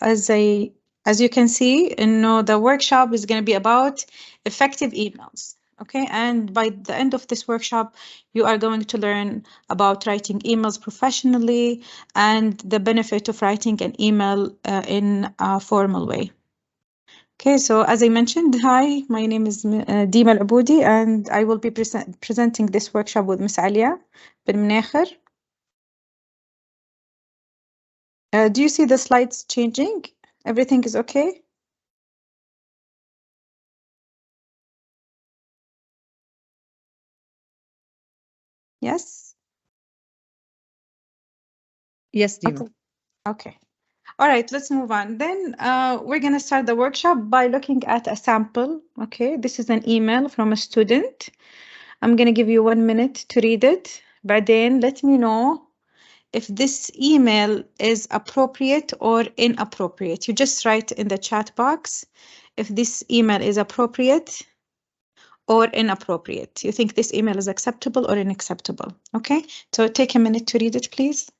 as you can see, the workshop is going to be about effective emails. Okay, and by the end of this workshop, you are going to learn about writing emails professionally and the benefit of writing an email in a formal way. Okay, so as I mentioned, hi, my name is Dima Al-Aboudi, and I will be presenting this workshop with Miss Alia bin Mnekher. Do you see the slides changing? Everything is okay? Yes? Yes, Dima. Okay. All right, let's move on. Then we're going to start the workshop by looking at a sample. Okay, this is an email from a student. I'm going to give you 1 minute to read it. But then let me know if this email is appropriate or inappropriate. You just write in the chat box if this email is appropriate or inappropriate. You think this email is acceptable or unacceptable. Okay, so take a minute to read it, please.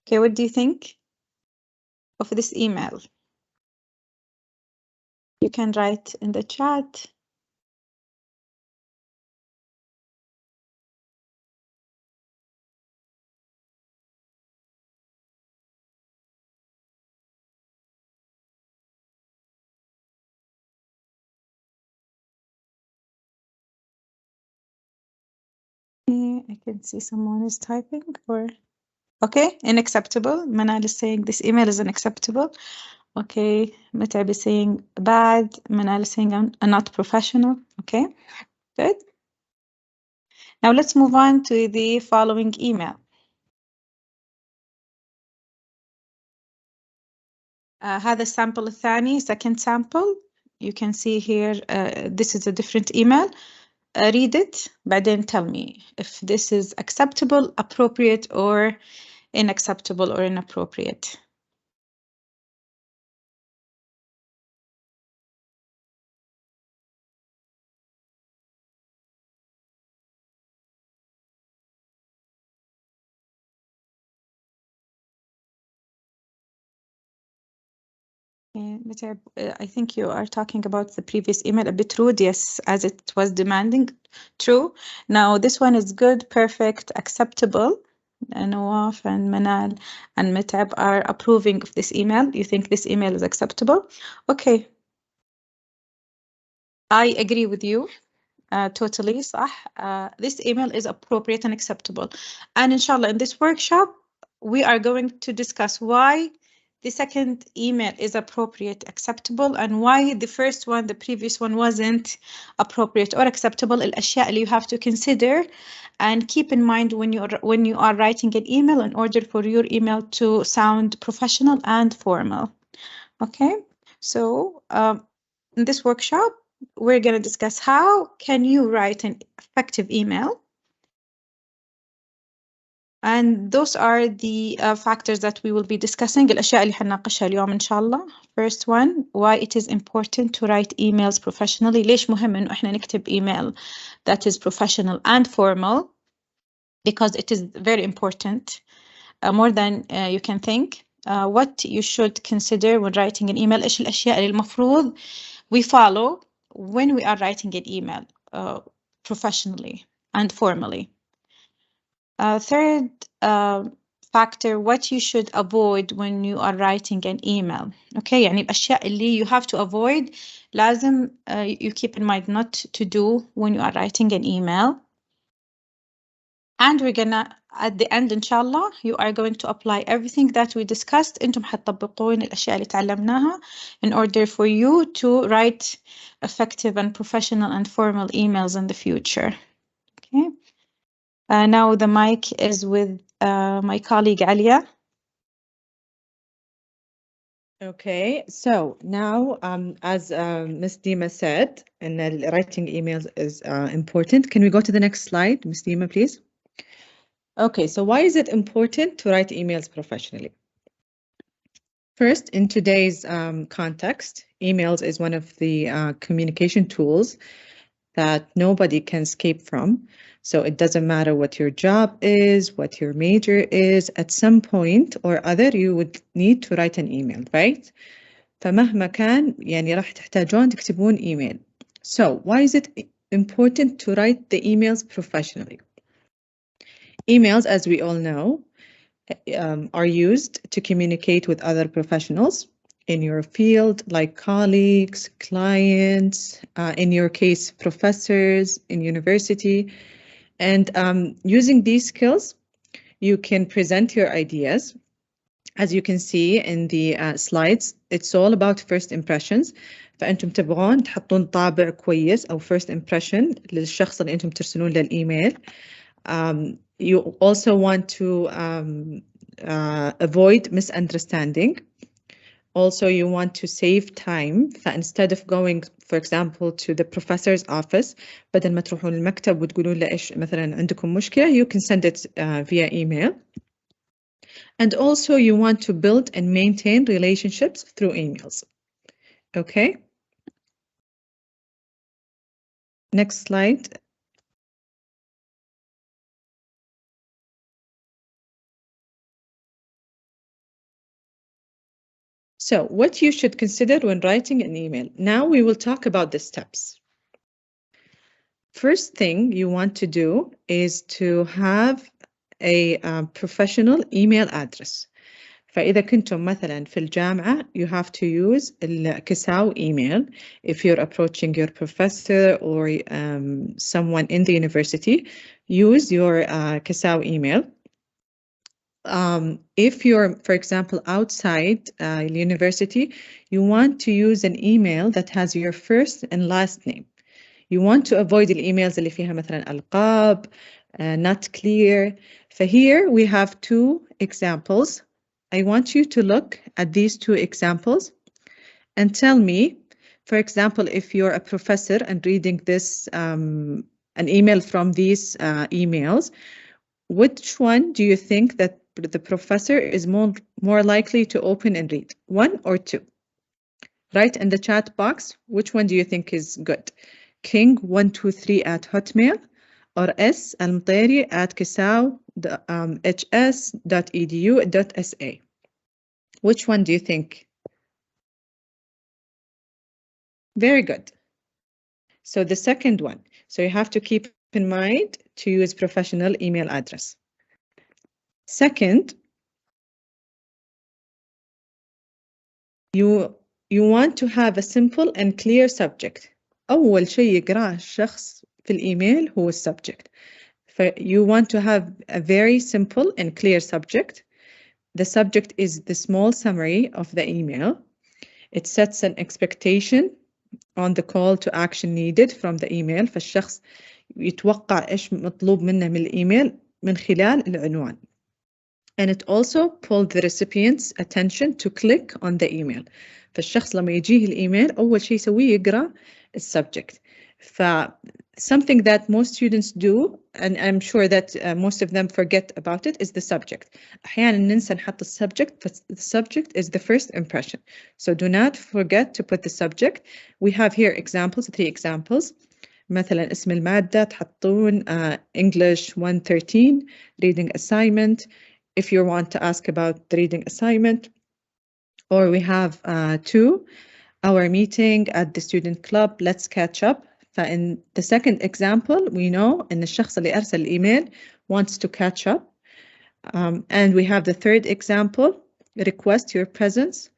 Okay, what do you think of this email? You can write in the chat. I can see someone is typing or okay, unacceptable. Manal is saying this email is unacceptable. Okay, Mutab is saying bad. Manal is saying I'm not professional. Okay, good. Now let's move on to the following email. هذا السامبل الثاني, second sample. You can see here, this is a different email. Read it, but then tell me if this is acceptable, appropriate, or unacceptable or inappropriate. I think you are talking about the previous email, a bit rude, yes, as it was demanding. True. Now this one is good, perfect, acceptable. Nawaf and Manal and Mitab are approving of this email. You think this email is acceptable? Okay. I agree with you. Totally صح. This email is appropriate and acceptable. And inshallah, in this workshop, we are going to discuss why the second email is appropriate, acceptable, and why the first one, the previous one, wasn't appropriate or acceptable. الأشياء اللي you have to consider and keep in mind when you are writing an email in order for your email to sound professional and formal. Okay, so in this workshop, we're going to discuss how can you write an effective email. And those are the factors that we will be discussing. الأشياء اللي حنناقشها اليوم إن شاء الله. First one, why it is important to write emails professionally. ليش مهم إنه إحنا نكتب email that is professional and formal? Because it is very important, more than you can think. What you should consider when writing an email. إيش الأشياء اللي المفروض we follow when we are writing an email professionally and formally. Third factor, what you should avoid when you are writing an email. Okay, يعني الأشياء اللي you have to avoid لازم you keep in mind not to do when you are writing an email. And we're gonna, at the end, inshallah, you are going to apply everything that we discussed. انتم حتطبقون الأشياء اللي تعلمناها in order for you to write effective and professional and formal emails in the future. Okay. Now the mic is with my colleague Alia. Okay, so now, as Ms. Dima said, and writing emails is important. Can we go to the next slide, Ms. Dima, please? Okay, so why is it important to write emails professionally? First, in today's context, emails is one of the communication tools that nobody can escape from. So it doesn't matter what your job is, what your major is, at some point or other, you would need to write an email, right? فمهما كان يعني راح تحتاجون تكتبون email. So why is it important to write the emails professionally? Emails, as we all know, are used to communicate with other professionals in your field, like colleagues, clients, in your case, professors in university. And using these skills, you can present your ideas. As you can see in the slides, it's all about first impressions. فأنتم تبغون تحطون طابع كويس أو first impression للشخص اللي أنتم ترسلون له الإيميل. You also want to avoid misunderstanding. Also, you want to save time. فinstead of going, for example, to the professor's office, بدل ما تروحون المكتب وتقولون له إيش مثلا عندكم مشكلة, you can send it via email. And also, you want to build and maintain relationships through emails. Okay. Next slide. So what you should consider when writing an email. Now we will talk about the steps. First thing you want to do is to have a professional email address. فإذا كنتم مثلا في الجامعة, you have to use الكساو email. If you're approaching your professor or someone in the university, use your كساو email. If you're, for example, outside university, you want to use an email that has your first and last name. You want to avoid the emails اللي فيها مثلا ألقاب, not clear. For here we have two examples. I want you to look at these two examples and tell me, for example, if you're a professor and reading this, an email from these emails, which one do you think that the professor is more likely to open and read? One or two? Write in the chat box, which one do you think is good? king123@hotmail or salmteri@kisau.hs.edu.sa. Which one do you think? Very good. So the second one. So you have to keep in mind to use professional email address. Second, you want to have a simple and clear subject. أول شيء يقرأه الشخص في الإيميل هو السبجكت. You want to have a very simple and clear subject. The subject is the small summary of the email. It sets an expectation on the call to action needed from the email. فالشخص يتوقع إيش مطلوب منه من الإيميل من خلال العنوان. And it also pulled the recipient's attention to click on the email. فالشخص لما يجيه الإيميل أول شيء يسويه يقرأ السبجكت. Something that most students do, and I'm sure that most of them forget about it, is the subject. أحيانا ننسى نحط subject, but the subject is the first impression. So do not forget to put the subject. We have here examples, 3 examples. مثلا اسم المادة تحطون English 113 reading assignment. If you want to ask about the reading assignment. Or we have 2, our meeting at the student club, let's catch up. فإن the second example, we know إن الشخص اللي أرسل الإيميل wants to catch up. And we have the third example, request your presence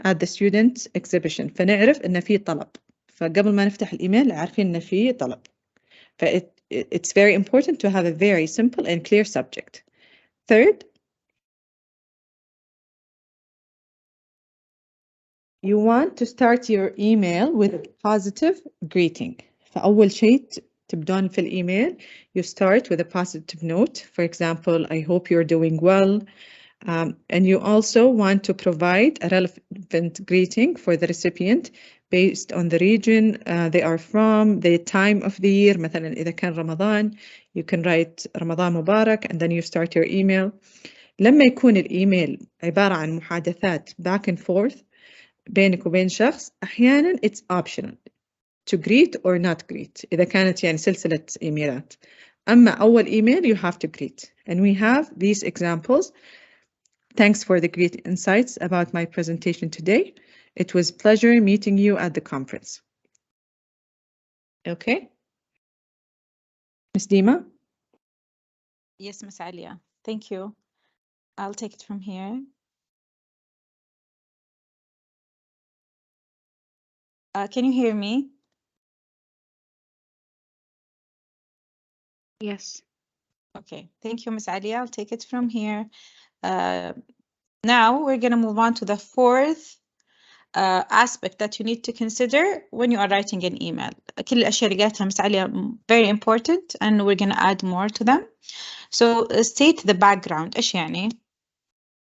at the student exhibition. فنعرف إن في طلب. فقبل ما نفتح الإيميل عارفين إن في طلب. It's very important to have a very simple and clear subject. Third, you want to start your email with a positive greeting. فأول شيء تبدون في الإيميل, you start with a positive note. For example, I hope you're doing well. And you also want to provide a relevant greeting for the recipient based on the region they are from, the time of the year. مثلا إذا كان رمضان, you can write رمضان مبارك and then you start your email. لما يكون الإيميل عبارة عن محادثات back and forth بينك وبين شخص, أحيانا it's optional to greet or not greet إذا كانت يعني سلسلة إيميلات. أما أول إيميل you have to greet. And we have these examples. Thanks for the great insights about my presentation today. It was a pleasure meeting you at the conference. Okay. Ms. Dima? Yes, Ms. Alia. Thank you. I'll take it from here. Can you hear me? Yes. Okay. Thank you, Ms. Alia. I'll take it from here. Now we're going to move on to the fourth aspect that you need to consider when you are writing an email. كل الأشياء اللي قالتها Ms. Alia very important, and we're going to add more to them. So state the background. إيش يعني؟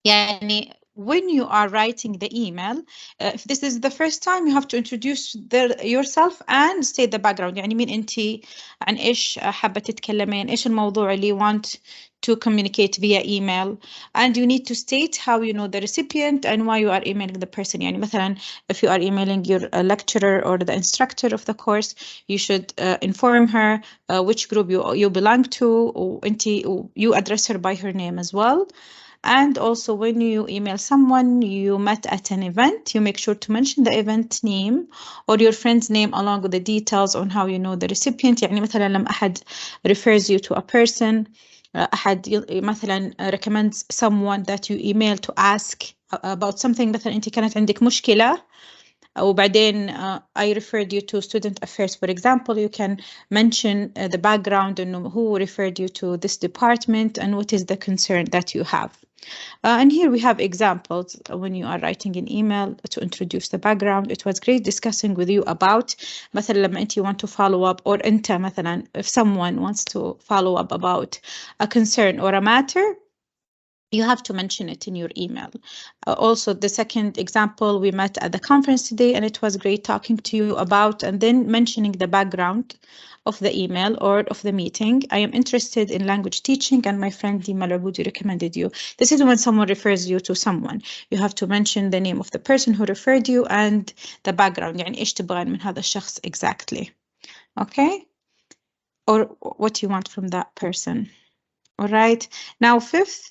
يعني when you are writing the email, if this is the first time, you have to introduce yourself and state the background. يعني مين أنتي, عن إيش حابة تتكلمين, إيش الموضوع اللي want to communicate via email, and you need to state how you know the recipient and why you are emailing the person. يعني مثلا if you are emailing your lecturer or the instructor of the course, you should inform her which group you belong to, وأنتي you address her by her name as well. And also when you email someone you met at an event, you make sure to mention the event name or your friend's name along with the details on how you know the recipient. يعني مثلا لما أحد refers you to a person, أحد مثلا recommends someone that you email to ask about something. مثلا أنت كانت عندك مشكلة وبعدين I referred you to student affairs, for example, you can mention the background and who referred you to this department and what is the concern that you have. And here we have examples when you are writing an email to introduce the background. It was great discussing with you about مثلا لما أنت want to follow up, or أنت مثلا if someone wants to follow up about a concern or a matter, you have to mention it in your email. Also, the second example, we met at the conference today and it was great talking to you about, and then mentioning the background of the email or of the meeting. I am interested in language teaching and my friend Dima Al-Aboudi recommended you. This is when someone refers you to someone. You have to mention the name of the person who referred you and the background. يعني إيش تبغين من هذا الشخص exactly. Okay? Or what you want from that person. All right. Now, fifth,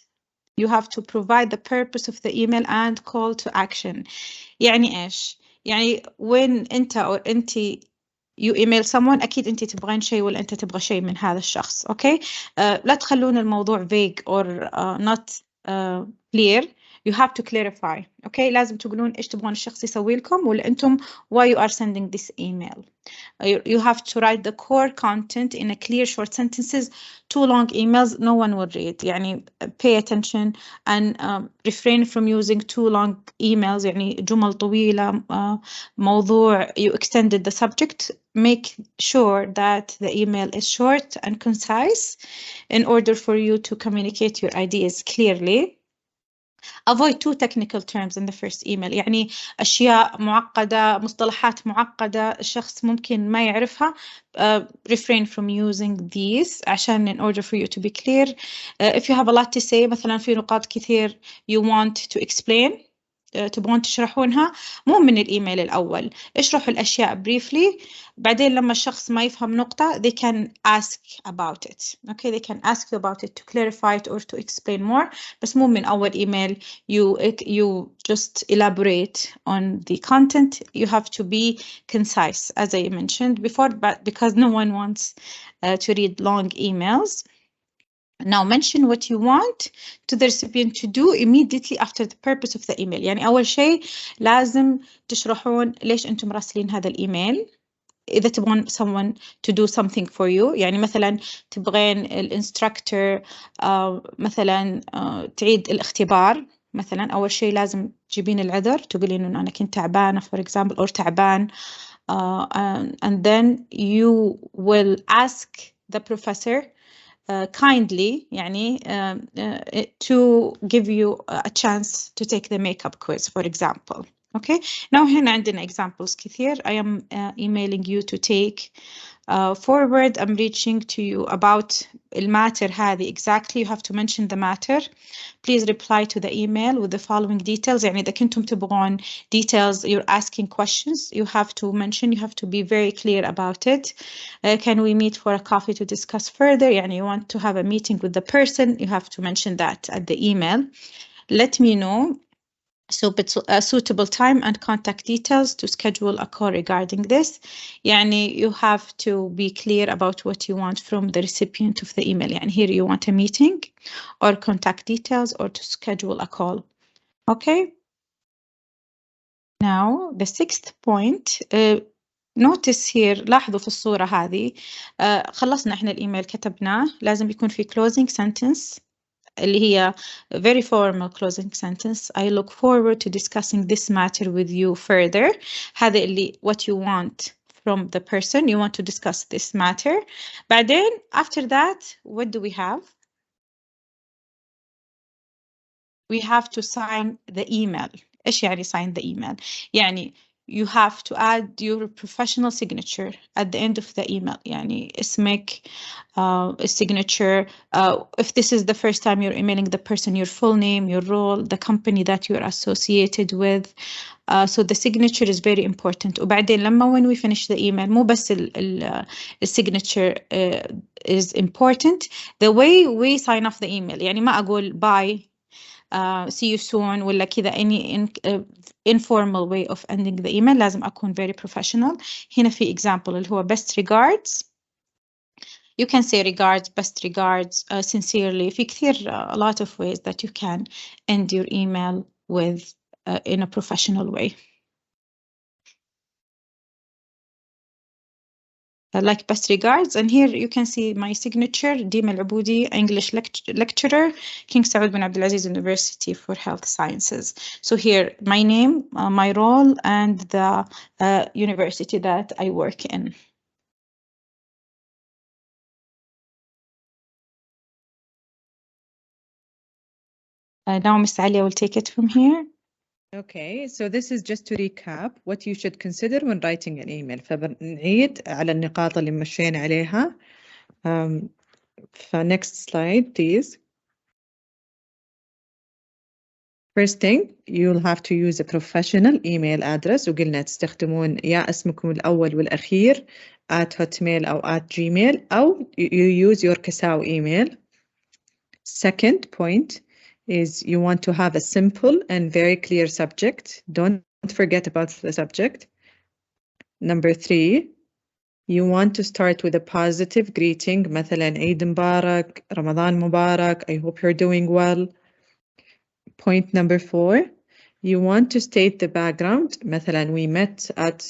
you have to provide the purpose of the email and call to action. يعني إيش؟ يعني when أنت أو أنتي you email someone أكيد أنتي تبغين شيء ولا أنت تبغى شيء من هذا الشخص. Okay? لا تخلون الموضوع vague or not clear. You have to clarify. Okay? لازم تقولون إيش تبغون الشخص يسوي لكم ولا أنتم why you are sending this email. You have to write the core content in a clear short sentences. Too long emails no one will read. يعني pay attention and refrain from using too long emails. يعني جمل طويلة, موضوع you extended the subject. Make sure that the email is short and concise in order for you to communicate your ideas clearly. Avoid too technical terms in the first email. يعني أشياء معقدة, مصطلحات معقدة الشخص ممكن ما يعرفها. Refrain from using these عشان in order for you to be clear. If you have a lot to say, مثلا في نقاط كثير you want to explain, تبغون تشرحونها, مو من الإيميل الأول. اشرحوا الأشياء briefly. بعدين لما الشخص ما يفهم نقطة, they can ask about it. Okay, they can ask you about it to clarify it or to explain more. بس مو من أول إيميل you just elaborate on the content. You have to be concise, as I mentioned before, but because no one wants to read long emails. Now mention what you want to the recipient to do immediately after the purpose of the email. يعني أول شيء لازم تشرحون ليش أنتم مراسلين هذا الإيميل. إذا تبغون someone to do something for you, يعني مثلا تبغين الانستراكتور مثلا تعيد الاختبار. مثلا أول شيء لازم تجيبين العذر, تقولين إنه أنا كنت تعبانة for example or تعبان, and then you will ask the professor kindly يعني to give you a chance to take the makeup quiz, for example. Okay, now هنا عندنا examples كثير. I am emailing you to take forward. I'm reaching to you about الماتر هذه exactly. You have to mention the matter. Please reply to the email with the following details. يعني إذا كنتم تبغون details, you're asking questions, you have to mention, you have to be very clear about it. Can we meet for a coffee to discuss further? يعني you want to have a meeting with the person, you have to mention that at the email. Let me know a suitable time and contact details to schedule a call regarding this. يعني you have to be clear about what you want from the recipient of the email. يعني here you want a meeting or contact details or to schedule a call. Okay. Now the sixth point. Notice here, لاحظوا في الصورة هذه خلصنا احنا الإيميل كتبناه، لازم يكون في closing sentence اللي هي very formal closing sentence. I look forward to discussing this matter with you further. هذا اللي what you want from the person. You want to discuss this matter. بعدين after that, what do we have? We have to sign the email. إيش يعني sign the email؟ يعني you have to add your professional signature at the end of the email. يعني اسمك, a signature. If this is the first time you're emailing the person, your full name, your role, the company that you're associated with. So the signature is very important. وبعدين لما when we finish the email مو بس the signature is important. The way we sign off the email. يعني ما أقول bye. See you soon ولا كذا any informal way of ending the email. لازم أكون very professional. هنا في example اللي هو best regards. You can say regards, best regards, sincerely. في كثير a lot of ways that you can end your email with in a professional way. Like best regards, and here you can see my signature, Dima Al-Aboudi, English lecturer, King Saud bin Abdulaziz University for Health Sciences. So here, my name, my role, and the university that I work in. Now, Ms. Alia will take it from here. Okay, so this is just to recap what you should consider when writing an email. فبنعيد على النقاط اللي مشينا عليها. Next slide, please. First thing, you'll have to use a professional email address. وقلنا تستخدمون يا اسمكم الأول والأخير @hotmail أو @gmail أو you use your Kasao email. Second point is you want to have a simple and very clear subject. Don't forget about the subject. Number 3, you want to start with a positive greeting. مثلا عيد مبارك, Ramadan Mubarak, I hope you're doing well. Point number 4, you want to state the background. مثلا we met at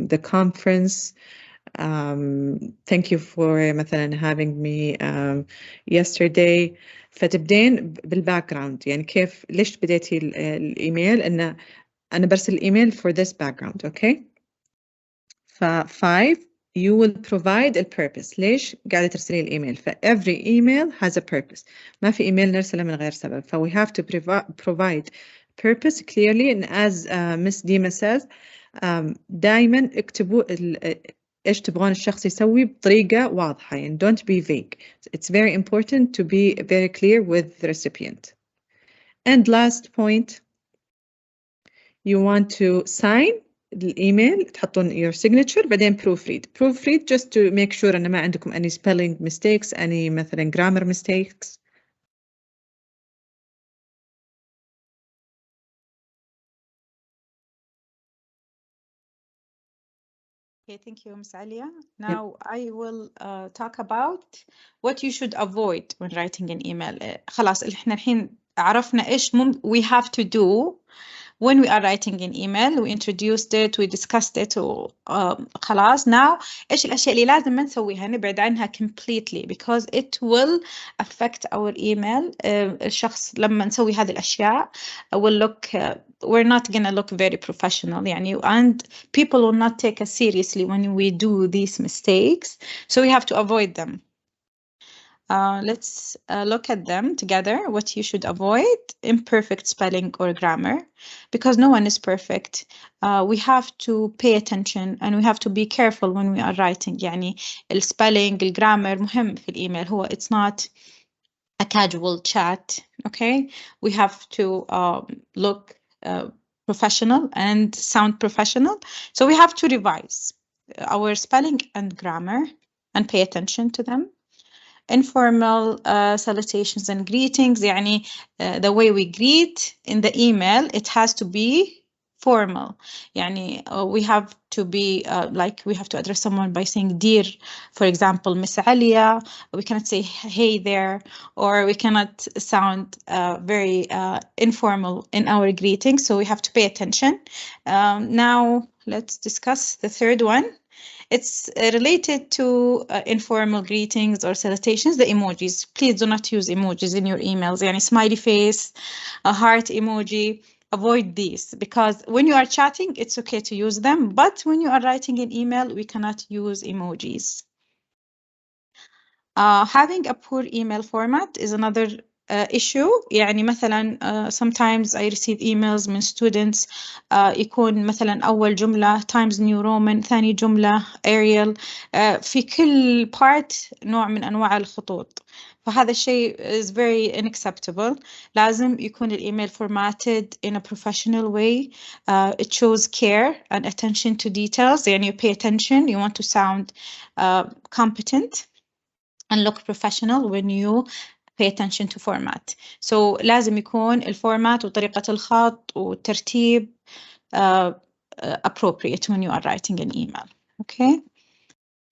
the conference. Thank you for مثلا having me yesterday. فتبدين بالباكجراوند يعني كيف ليش بديتي الإيميل إنه أنا برسل الإيميل for this background. Okay. 5, you will provide a purpose. ليش قاعدة ترسلي الإيميل؟ every email has a purpose. ما في إيميل نرسله من غير سبب. we have to provide purpose clearly, and as Miss Dima says, دائما اكتبوا إيش تبغون الشخص يسوي بطريقة واضحة يعني don't be vague. It's very important to be very clear with the recipient. And last point, you want to sign الإيميل, تحطون your signature بعدين proofread just to make sure أن ما عندكم any spelling mistakes, any مثلا grammar mistakes. Okay, thank you, Ms. Alia. Now I will talk about what you should avoid when writing an email. خلاص إحنا الحين عرفنا إيش we have to do when we are writing an email. We introduced it, we discussed it, خلاص. Now إيش الأشياء اللي لازم ما نسويها نبعد عنها completely because it will affect our email. الشخص لما نسوي هذه الأشياء will look we're not gonna look very professional يعني, and people will not take us seriously when we do these mistakes. So we have to avoid them. Let's look at them together. What you should avoid: imperfect spelling or grammar, because no one is perfect. We have to pay attention and we have to be careful when we are writing. يعني الspelling الgrammar مهم في الإيميل. هو it's not a casual chat. Okay, we have to look professional and sound professional. So we have to revise our spelling and grammar and pay attention to them. Informal salutations and greetings, يعني the way we greet in the email, it has to be formal. يعني we have to be like we have to address someone by saying dear, for example, Miss Alia. We cannot say hey there, or we cannot sound very informal in our greeting, so we have to pay attention. Now let's discuss the third one. It's related to informal greetings or salutations, the emojis. Please do not use emojis in your emails. Yani smiley face, a heart emoji. Avoid these, because when you are chatting, it's okay to use them. But when you are writing an email, we cannot use emojis. Having a poor email format is another issue. يعني مثلا sometimes I receive emails من students يكون مثلا أول جملة Times New Roman، ثاني جملة Arial، في كل part نوع من أنواع الخطوط. فهذا الشيء is very unacceptable. لازم يكون الإيميل formatted in a professional way. It shows care and attention to details. يعني you pay attention, you want to sound competent and look professional when you pay attention to format. So لازم يكون الفورمات وطريقة الخط والترتيب appropriate when you are writing an email. Okay.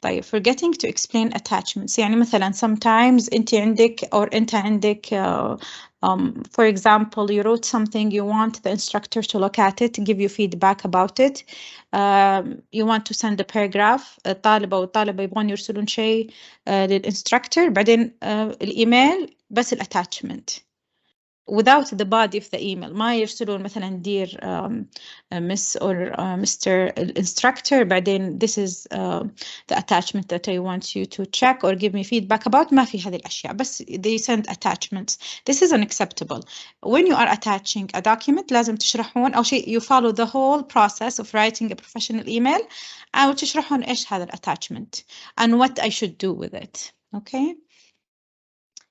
طيب, forgetting to explain attachments. يعني مثلا sometimes أنت عندك or أنت عندك for example, you wrote something, you want the instructor to look at it, give you feedback about it. You want to send a paragraph. الطالبة والطالبة يبغون يرسلون شيء للinstructor. بعدين الإيميل بس attachment without the body of the email. ما يرسلون مثلا dear miss or Mr. instructor بعدين this is the attachment that I want you to check or give me feedback about. ما في هذه الأشياء, بس they send attachments. This is unacceptable. When you are attaching a document لازم تشرحون أو شيء, you follow the whole process of writing a professional email أو تشرحون إيش هذا attachment and what I should do with it. Okay.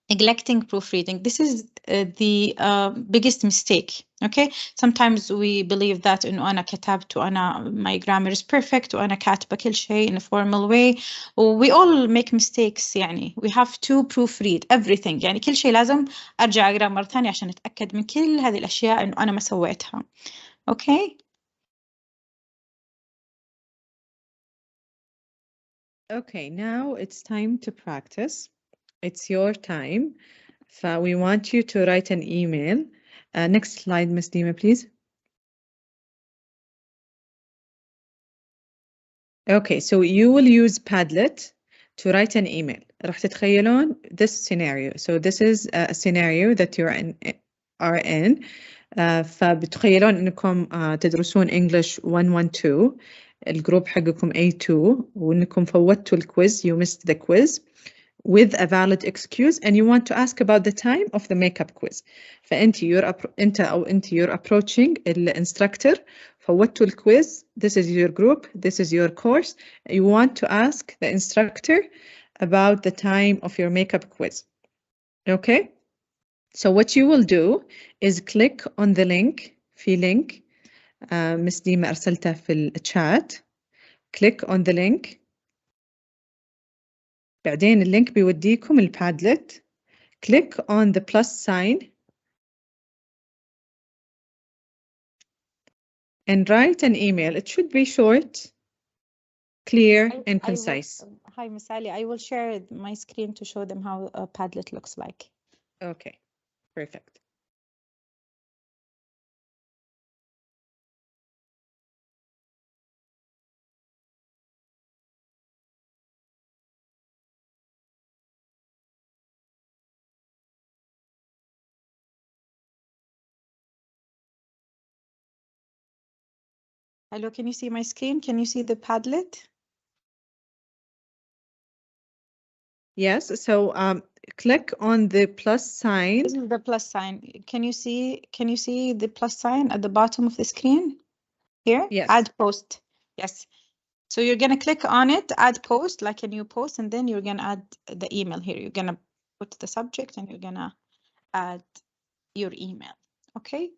Neglecting proofreading. This is the biggest mistake. Okay, sometimes we believe that إنه أنا كتبت وأنا my grammar is perfect وأنا كاتبة كل شيء in a formal way. We all make mistakes. يعني we have to proofread everything. يعني كل شيء لازم أرجع أقرأ مرة ثانية عشان أتأكد من كل هذه الأشياء إنه أنا ما سويتها. Okay. Okay, now it's time to practice. It's your time. We want you to write an email. Next slide, Ms. Dima, please. Okay, so you will use Padlet to write an email. راح تتخيلون this scenario. So this is a scenario that you are in. فبتخيلون إنكم تدرسون English 112. الجروب حقكم A2 وإنكم فوتوا الكويز. You missed the quiz with a valid excuse and you want to ask about the time of the makeup quiz. فأنت you're approaching the instructor. فوتوا الquiz. This is your group. This is your course. You want to ask the instructor about the time of your makeup quiz. Okay? So what you will do is click on the link. في link. Miss Dima أرسلتها في الchat. Click on the link. بعدين اللينك بيوديكم البادلت. Click on the plus sign and write an email. It should be short, clear, and concise. Hi, Miss Ali. I will share my screen to show them how a Padlet looks like. Okay, perfect. Hello, can you see my screen? Can you see the Padlet? Yes, so click on the plus sign. This is the plus sign. Can you see the plus sign at the bottom of the screen? Here? Yes. Add post. Yes. So you're gonna click on it, add post, like a new post, and then you're gonna add the email here. You're gonna put the subject and you're gonna add your email. Okay?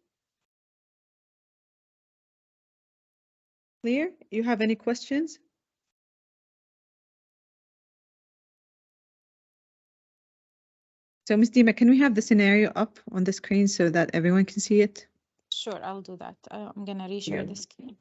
Clear? You have any questions? So Ms. Dima, can we have the scenario up on the screen so that everyone can see it? Sure, I'll do that. I'm gonna reshare the screen.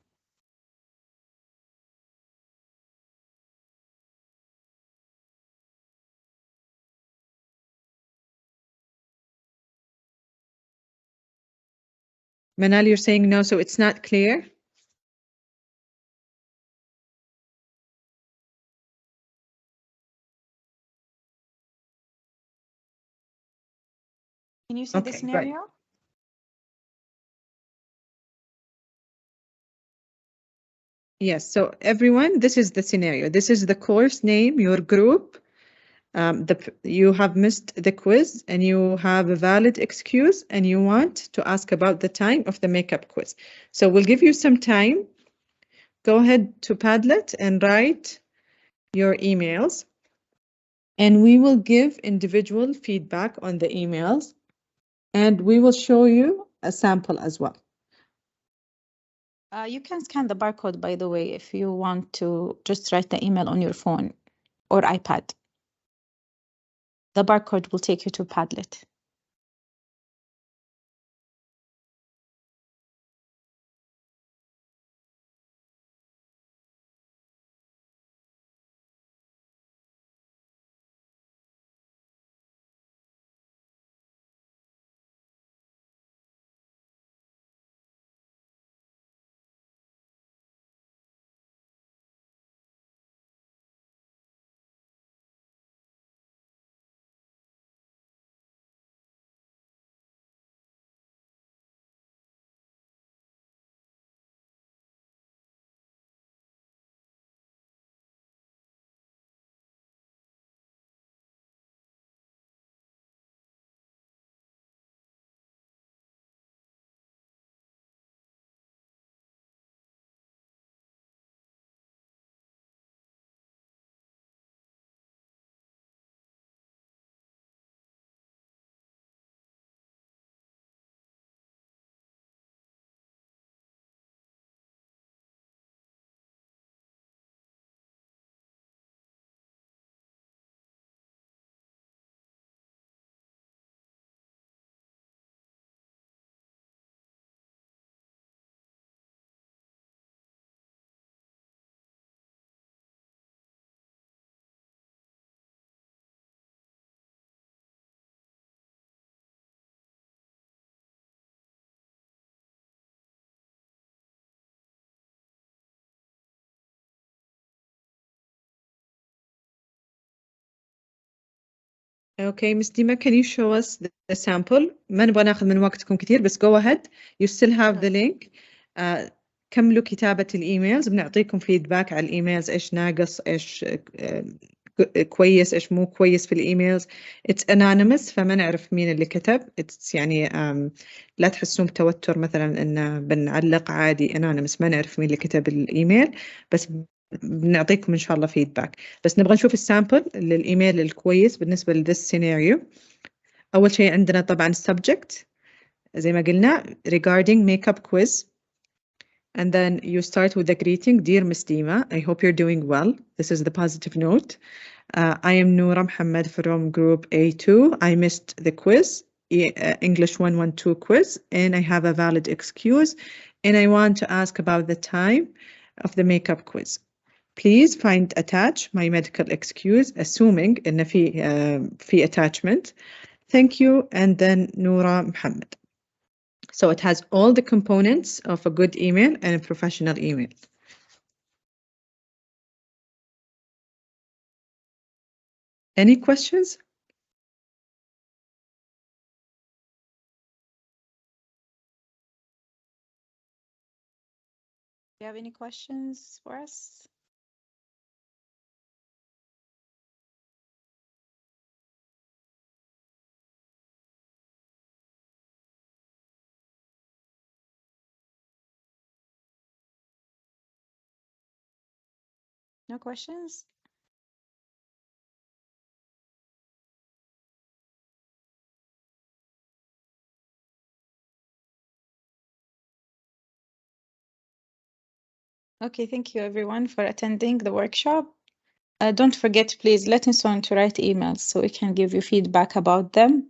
Manal, you're saying no, so it's not clear? Can you see the Okay, scenario? right. Yes, so everyone, this is the scenario. This is the course name, your group. You have missed the quiz and you have a valid excuse and you want to ask about the time of the makeup quiz. So we'll give you some time. Go ahead to Padlet and write your emails. And we will give individual feedback on the emails. And we will show you a sample as well. You can scan the barcode, by the way, if you want to just write the email on your phone or iPad. The barcode will take you to Padlet. Okay, Ms. Dima, can you show us the sample? ما نبغى ناخذ من وقتكم كثير بس go ahead. You still have the link. كملوا كتابة الإيميلز بنعطيكم فيدباك على الإيميلز إيش ناقص إيش كويس إيش مو كويس في الإيميلز. It's anonymous فما نعرف مين اللي كتب. It's يعني لا تحسون بتوتر مثلا إن بنعلق عادي anonymous ما نعرف مين اللي كتب الإيميل بس بنعطيكم إن شاء الله فيدباك بس نبغى نشوف السامبل للإيميل الكويس بالنسبة لذس سيناريو. أول شيء عندنا طبعا subject زي ما قلنا regarding makeup quiz and then you start with the greeting. Dear Ms. Dima, I hope you're doing well. This is the positive note. I am Noura Mohammed from group A2. I missed the quiz, English 112 quiz, and I have a valid excuse and I want to ask about the time of the makeup quiz. Please find attach my medical excuse, assuming إن في attachment. Thank you, and then Noura Mohammed. So it has all the components of a good email and a professional email. Any questions? Do you have any questions for us? No questions? Okay, thank you everyone for attending the workshop. Don't forget, please, let us know to write emails so we can give you feedback about them.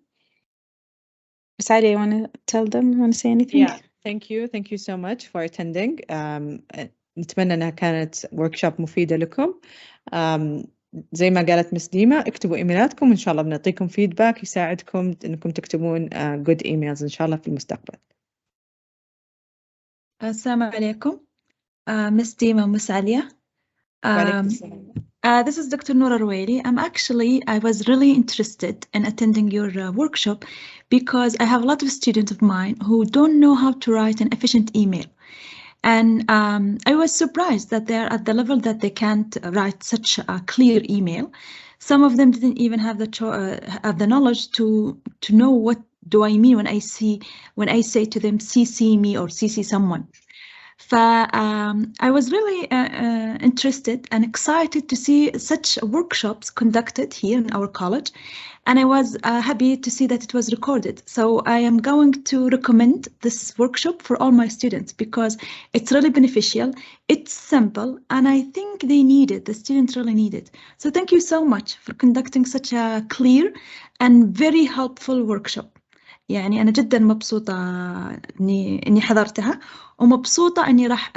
Sally, you want to tell them? You want to say anything? Yeah, thank you so much for attending. نتمنى أنها كانت workshop مفيدة لكم. زي ما قالت مس ديما، اكتبوا إيميلاتكم وإن شاء الله بنعطيكم feedback يساعدكم أنكم تكتبون good emails إن شاء الله في المستقبل. السلام عليكم. Miss Dima and Miss Alia. وعليكم السلام. This is Dr. Noura Rouaili. I was really interested in attending your workshop because I have a lot of students of mine who don't know how to write an efficient email. And I was surprised that they're at the level that they can't write such a clear email. Some of them didn't even have the knowledge to know what do I mean when I say to them, CC me or CC someone. I was really interested and excited to see such workshops conducted here in our college, and I was happy to see that it was recorded. So I am going to recommend this workshop for all my students because it's really beneficial, it's simple, and I think they need it. The students really need it. So thank you so much for conducting such a clear and very helpful workshop. يعني أنا جدا مبسوطة إني حضرتها ومبسوطة إني راح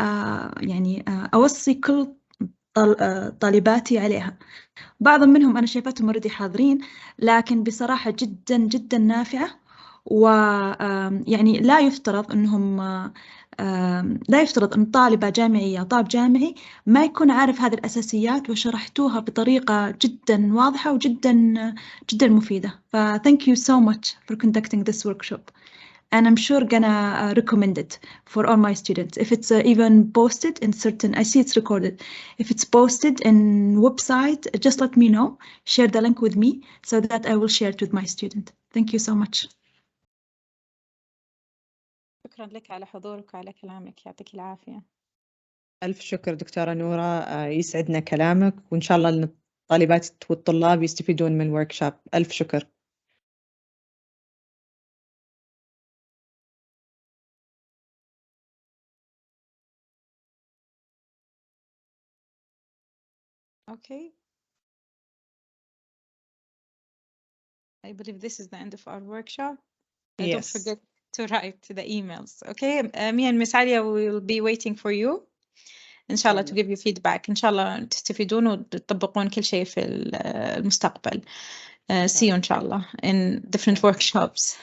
يعني أوصي كل طالباتي عليها. بعض منهم أنا شايفتهم already حاضرين، لكن بصراحة جدا جدا نافعة. ويعني لا يفترض أن طالبة جامعية أو طالب جامعي ما يكون عارف هذه الأساسيات وشرحتوها بطريقة جدا واضحة وجدا جدا مفيدة. Thank you so much for conducting this workshop. And I'm sure gonna recommend it for all my students. If it's even posted in I see it's recorded. If it's posted in website, just let me know. Share the link with me so that I will share it with my student. Thank you so much. شكرا لك على حضورك وعلى كلامك، يعطيك العافية. ألف شكر دكتورة نورة، يسعدنا كلامك وإن شاء الله الطالبات والطلاب يستفيدون من workshop. ألف شكر. Okay. I believe this is the end of our workshop. Yes. Don't forget to write the emails. Okay. Me and Miss Alia will be waiting for you. إن شاء الله to give you feedback. إن شاء الله تستفيدون وتطبقون كل شيء في المستقبل. See you إن شاء الله in different workshops.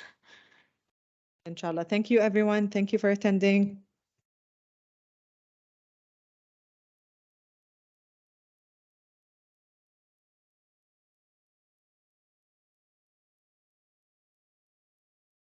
إن شاء الله. Thank you everyone. Thank you for attending.